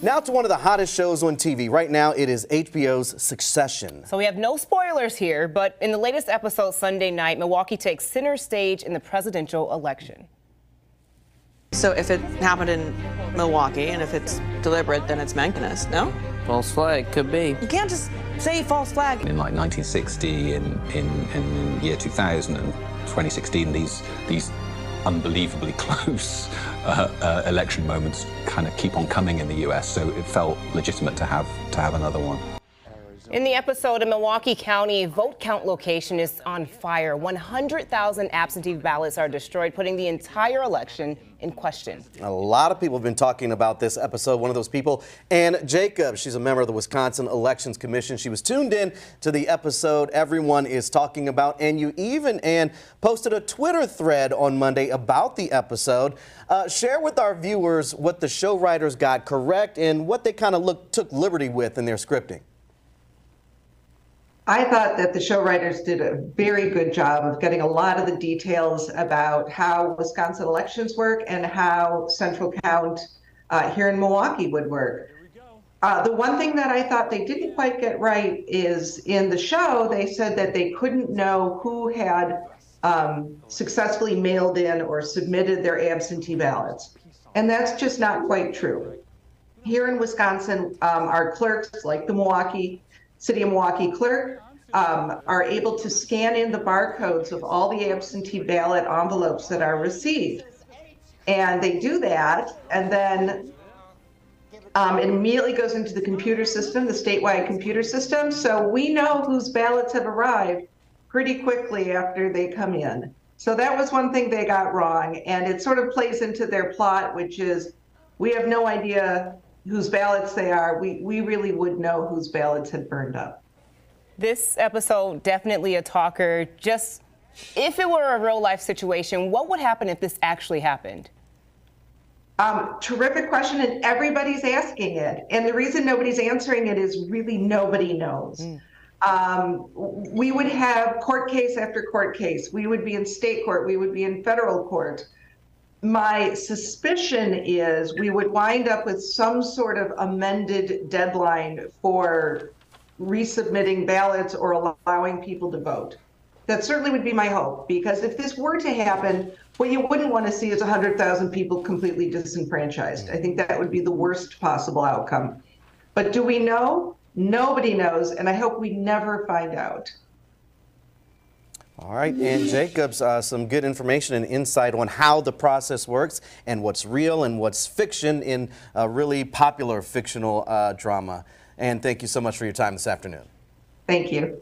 Now to one of the hottest shows on TV. Right now, it is HBO's Succession. So we have no spoilers here, but in the latest episode Sunday night, Milwaukee takes center stage in the presidential election. So if it happened in Milwaukee and if it's deliberate, then it's mankiness, no? False flag, could be. You can't just say false flag. In like 1960, in year 2000 and 2016, these unbelievably close election moments kind of keep on coming in the US, so it felt legitimate to have another one. In the episode, a Milwaukee County vote count location is on fire. 100,000 absentee ballots are destroyed, putting the entire election in question. A lot of people have been talking about this episode. One of those people, Ann Jacobs. She's a member of the Wisconsin Elections Commission. She was tuned in to the episode everyone is talking about. And you even, Ann, posted a Twitter thread on Monday about the episode. Share with our viewers what the show writers got correct and what they kind of took liberty with in their scripting. I thought that the show writers did a very good job of getting a lot of the details about how Wisconsin elections work and how central count here in Milwaukee would work. The one thing that I thought they didn't quite get right is in the show, they said that they couldn't know who had successfully mailed in or submitted their absentee ballots. And that's just not quite true. Here in Wisconsin, our clerks, like the City of Milwaukee clerk, are able to scan in the barcodes of all the absentee ballot envelopes that are received. And they do that, and then it immediately goes into the computer system, the statewide computer system. So we know whose ballots have arrived pretty quickly after they come in. So that was one thing they got wrong. And it sort of plays into their plot, which is we have no idea whose ballots they are. We really would know whose ballots had burned up. This episode, definitely a talker. Just if it were a real life situation, what would happen if this actually happened? Terrific question, and everybody's asking it. And the reason nobody's answering it is really nobody knows. We would have court case after court case. We would be in state court. We would be in federal court. My suspicion is we would wind up with some sort of amended deadline for resubmitting ballots or allowing people to vote. That certainly would be my hope, because if this were to happen, what you wouldn't want to see is 100,000 people completely disenfranchised. I think that would be the worst possible outcome. But do we know? Nobody knows, and I hope we never find out. All right, Ann Jacobs, some good information and insight on how the process works and what's real and what's fiction in a really popular fictional drama. And thank you so much for your time this afternoon. Thank you.